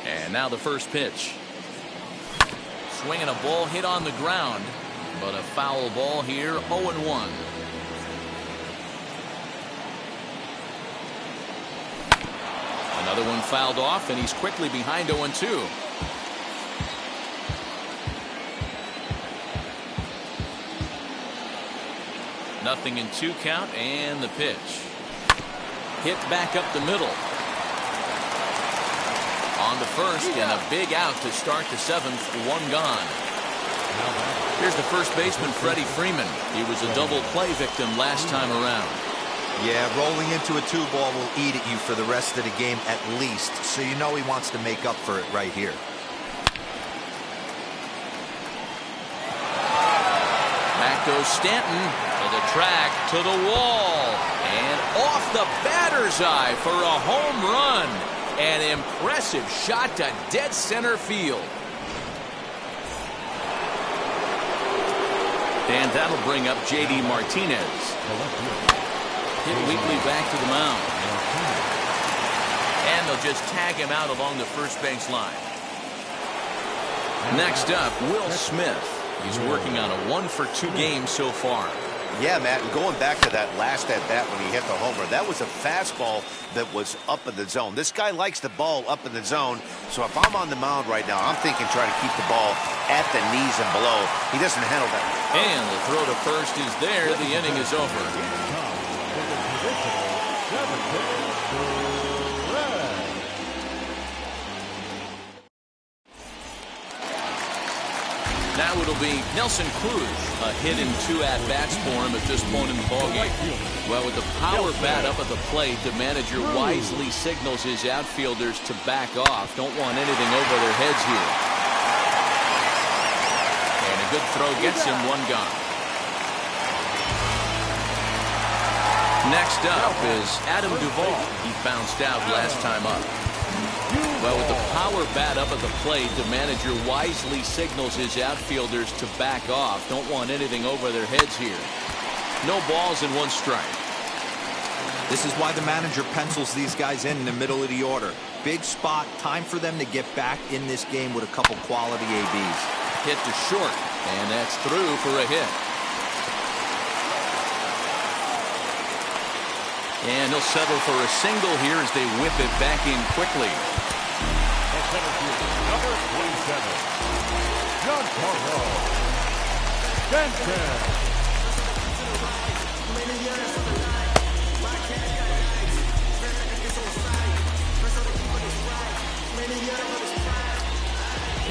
And now the first pitch. Swinging a ball hit on the ground, but a foul ball here, 0-1. Another one fouled off, and he's quickly behind 0-2. Nothing in 2 count, and the pitch. Hit back up the middle. On to first, and a big out to start the 7th, 1 gone. Here's the first baseman, Freddie Freeman. He was a double play victim last time around. Yeah, rolling into a 2-ball will eat at you for the rest of the game at least, so you know he wants to make up for it right here. Back goes Stanton. To the track, to the wall, and off the batter's eye for a home run. An impressive shot to dead center field. And that'll bring up J.D. Martinez. Hit weakly back to the mound. And they'll just tag him out along the first base line. Next up, Will Smith. He's working on a 1 for 2 game so far. Yeah, Matt, and going back to that last at-bat when he hit the homer, that was a fastball that was up in the zone. This guy likes the ball up in the zone, so if I'm on the mound right now, I'm thinking try to keep the ball at the knees and below. He doesn't handle that. And the throw to first is there. The inning is over. Now it'll be Nelson Cruz, a hit in 2 at-bats for him at this point in the ballgame. Well, with the power bat up at the plate, the manager wisely signals his outfielders to back off. Don't want anything over their heads here. And a good throw gets him, 1 gone. Next up is Adam Duvall. He bounced out last time up. Well, with the power bat up at the plate, the manager wisely signals his outfielders to back off. Don't want anything over their heads here. No balls and 1 strike. This is why the manager pencils these guys in the middle of the order. Big spot, time for them to get back in this game with a couple quality ABs. Hit to short, and that's through for a hit. And he'll settle for a single here as they whip it back in quickly. Number 27, Giancarlo Stanton.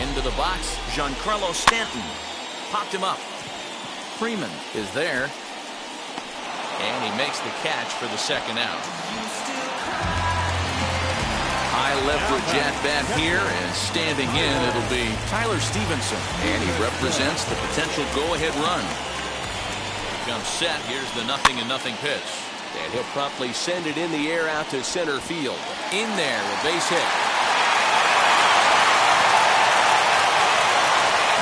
Into the box, Giancarlo Stanton popped him up. Freeman is there, and he makes the catch for the second out. High leverage at bat here, and standing in, it'll be Tyler Stevenson, and he represents the potential go-ahead run. Here comes set. Here's the 0-0 pitch, and he'll promptly send it in the air out to center field. In there, a base hit.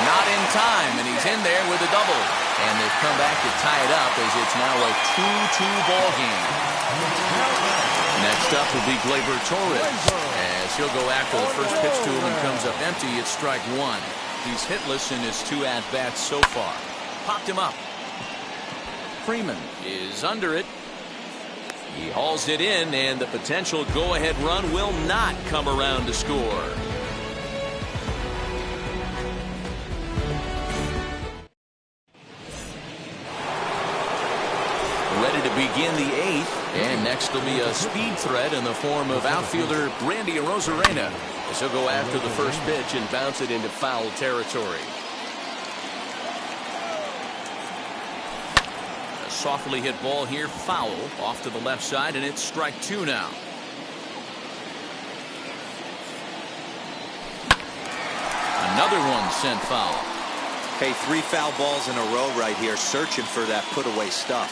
Not in time, and he's in there with a double. And they've come back to tie it up as it's now a 2-2 ball game. Next up will be Gleyber Torres, as he'll go after the first pitch to him and comes up empty. It's strike 1. He's hitless in his 2 at-bats so far. Popped him up. Freeman is under it. He hauls it in, and the potential go-ahead run will not come around to score. Ready to begin the 8th. And next will be a speed threat in the form of outfielder Randy Arozarena, as he'll go after the first pitch and bounce it into foul territory. A softly hit ball here, foul, off to the left side, and it's strike 2 now. Another one sent foul. Hey, 3 foul balls in a row right here, searching for that put-away stuff.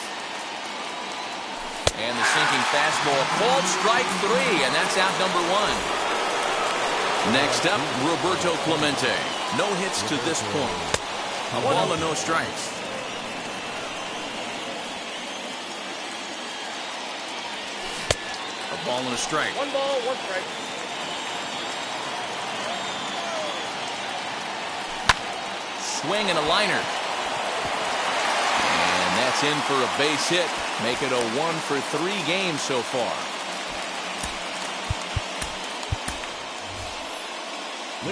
And the sinking fastball called strike 3, and that's out number 1. Next up, Roberto Clemente. No hits to this point. A ball and no strikes. A ball and a strike. 1 ball, 1 strike. Swing and a liner. And that's in for a base hit. Make it a 1 for 3 game so far.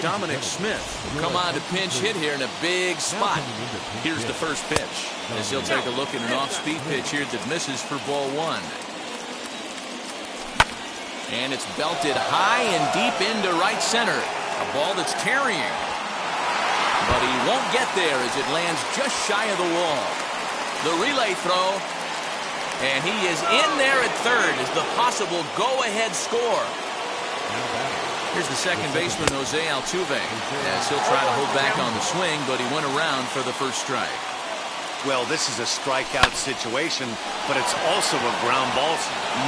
Dominic Smith will come on to pinch hit here in a big spot. Here's the first pitch, as he'll take a look at an off-speed pitch here that misses for ball 1. And it's belted high and deep into right center. A ball that's tarrying. But he won't get there as it lands just shy of the wall. The relay throw. And he is in there at third as the possible go-ahead score. Here's the second baseman, Jose Altuve, as he'll try to hold back on the swing, but he went around for the first strike. Well, this is a strikeout situation, but it's also a ground ball.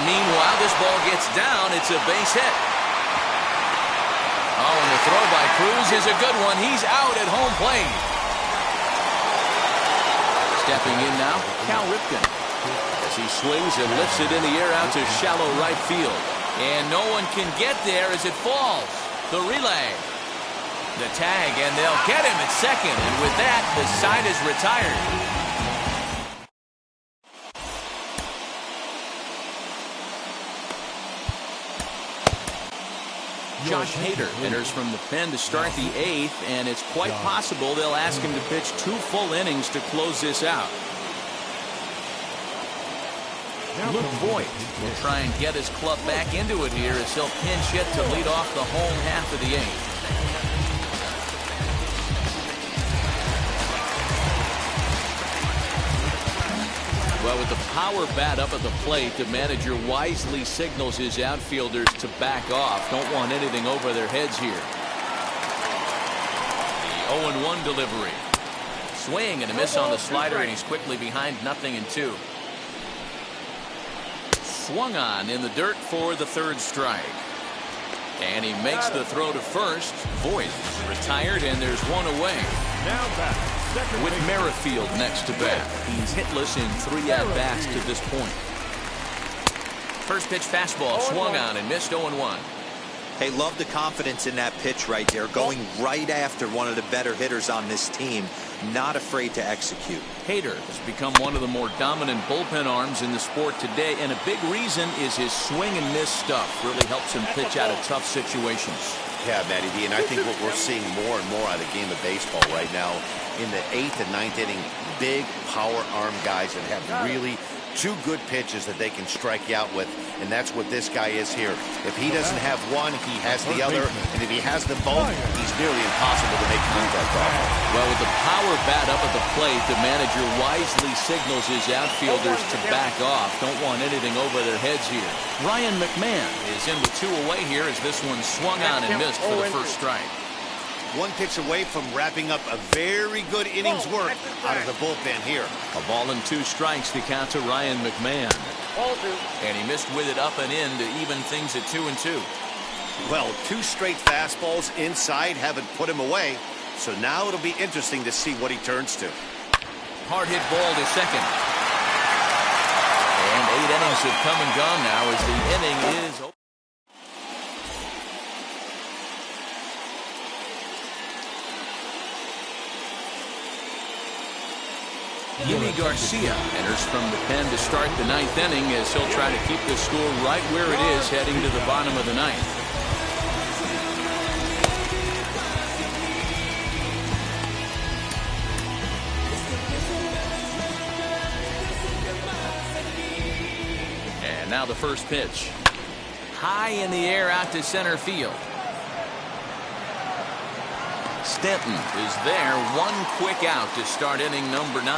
Meanwhile, this ball gets down. It's a base hit. Oh, and the throw by Cruz is a good one. He's out at home plate. Stepping in now, Cal Ripken, as he swings and lifts it in the air out to shallow right field. And no one can get there as it falls. The relay. The tag, and they'll get him at second. And with that, the side is retired. Josh Hader enters from the pen to start the 8th, and it's quite possible they'll ask him to pitch 2 full innings to close this out. Luke Voigt will try and get his club back into it here as he'll pinch hit to lead off the home half of the 8th. Well, with the power bat up at the plate, the manager wisely signals his outfielders to back off. Don't want anything over their heads here. The 0-1 delivery. Swing and a miss on the slider, and he's quickly behind 0-2. Swung on in the dirt for the 3rd strike. And he makes the throw to first. Voigt retired, and there's 1 away. Now back. With Merrifield next to bat. He's hitless in 3 at-bats to this point. First pitch fastball swung on and missed 0-1. Hey, love the confidence in that pitch right there. Going right after one of the better hitters on this team. Not afraid to execute. Hader has become one of the more dominant bullpen arms in the sport today, and a big reason is his swing and miss stuff. Really helps him pitch out of tough situations. Yeah, Matty D, and I think what we're seeing more and more out of the game of baseball right now, in the 8th and 9th inning, big power arm guys that have really 2 good pitches that they can strike you out with, and that's what this guy is here. If he doesn't have one, he has the other, and if he has them both, he's nearly impossible to make contact off. Well, with the power bat up at the plate, the manager wisely signals his outfielders to back off. Don't want anything over their heads here. Ryan McMahon is in with 2 away here as this one swung on and missed for the first strike. 1 pitch away from wrapping up a very good innings work out of the bullpen here. A ball and 2 strikes to count to Ryan McMahon. And he missed with it up and in to even things at 2-2. Well, 2 straight fastballs inside haven't put him away. So now it'll be interesting to see what he turns to. Hard hit ball to second. And 8 innings have come and gone now as the inning is over. Yimi Garcia enters from the pen to start the 9th inning as he'll try to keep the score right where it is heading to the bottom of the 9th. Now the first pitch. High in the air out to center field. Stanton is there. One quick out to start inning number 9.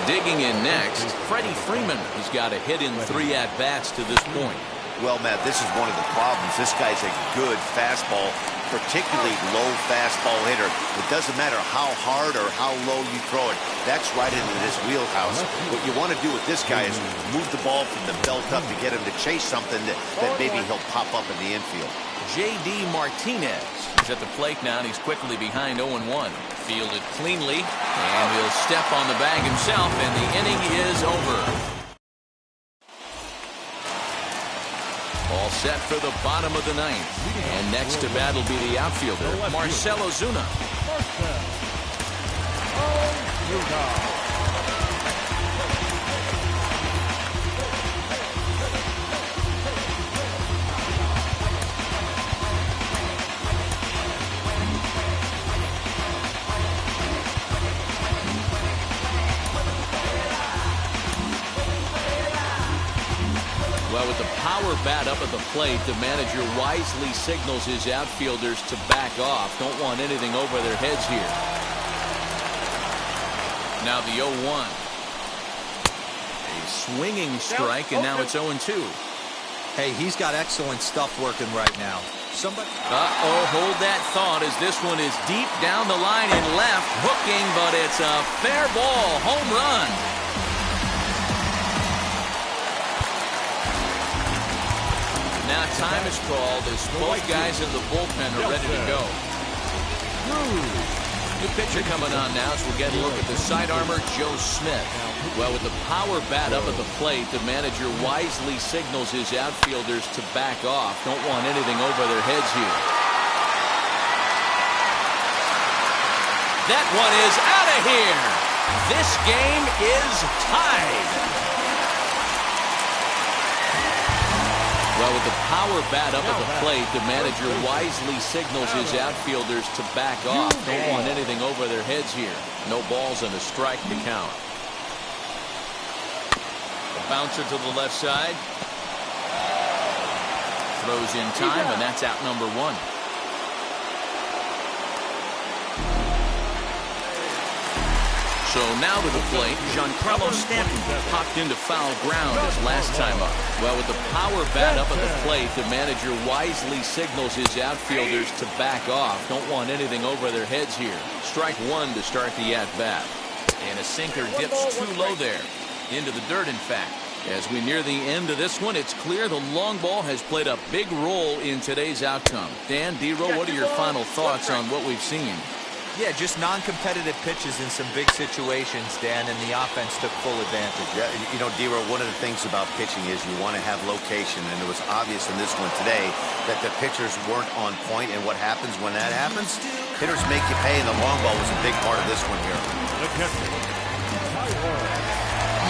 Digging in next, Freddie Freeman has got a hit in 3 at-bats to this point. Well, Matt, this is one of the problems. This guy's a good fastball, particularly low fastball hitter. It doesn't matter how hard or how low you throw it. That's right into this wheelhouse. What you want to do with this guy is move the ball from the belt up to get him to chase something that maybe he'll pop up in the infield. J.D. Martinez is at the plate now, and he's quickly behind 0-1. Fielded cleanly, and he'll step on the bag himself, and the inning is over. All set for the bottom of the 9th. And next to bat will be the outfielder, Marcell Ozuna. Well, with the power bat up at the plate, the manager wisely signals his outfielders to back off. Don't want anything over their heads here. Now the 0-1. A swinging strike, and now it's 0-2. Hey, he's got excellent stuff working right now. Somebody. Hold that thought, as this one is deep down the line and left, hooking, but it's a fair ball, home run. Now time is called as both guys in the bullpen are ready to go. New pitcher coming on now as we'll get a look at the sidearmer, Joe Smith. Well, with the power bat up at the plate, the manager wisely signals his outfielders to back off. Don't want anything over their heads here. That one is out of here. This game is tied. Well, with the power bat up at the plate, the manager wisely signals his outfielders to back off. Don't want anything over their heads here. No balls and a strike to count. A bouncer to the left side. Throws in time, and that's out number 1. So now to the plate, Giancarlo Stanton popped into foul ground his last time up. Well, with the power bat up at the plate, the manager wisely signals his outfielders to back off. Don't want anything over their heads here. Strike 1 to start the at-bat. And a sinker dips too low there. Into the dirt, in fact. As we near the end of this one, it's clear the long ball has played a big role in today's outcome. Dan, D-Row, what are your final thoughts on what we've seen? Yeah, just non-competitive pitches in some big situations, Dan, and the offense took full advantage. Yeah, you know, D-Row, one of the things about pitching is you want to have location, and it was obvious in this one today that the pitchers weren't on point, and what happens when that happens? Hitters make you pay, and the long ball was a big part of this one here.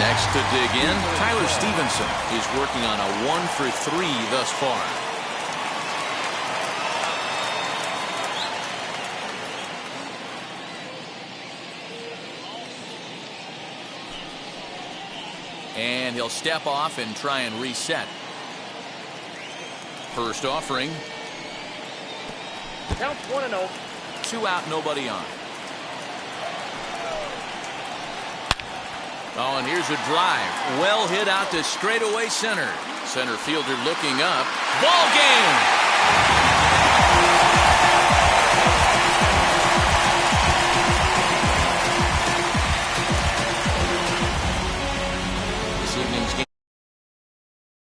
Next to dig in, Tyler Stevenson is working on a 1-for-3 thus far. And he'll step off and try and reset. First offering. Count 1-0. 2 out, nobody on. Oh, and here's a drive. Well hit out to straightaway center. Center fielder looking up. Ball game!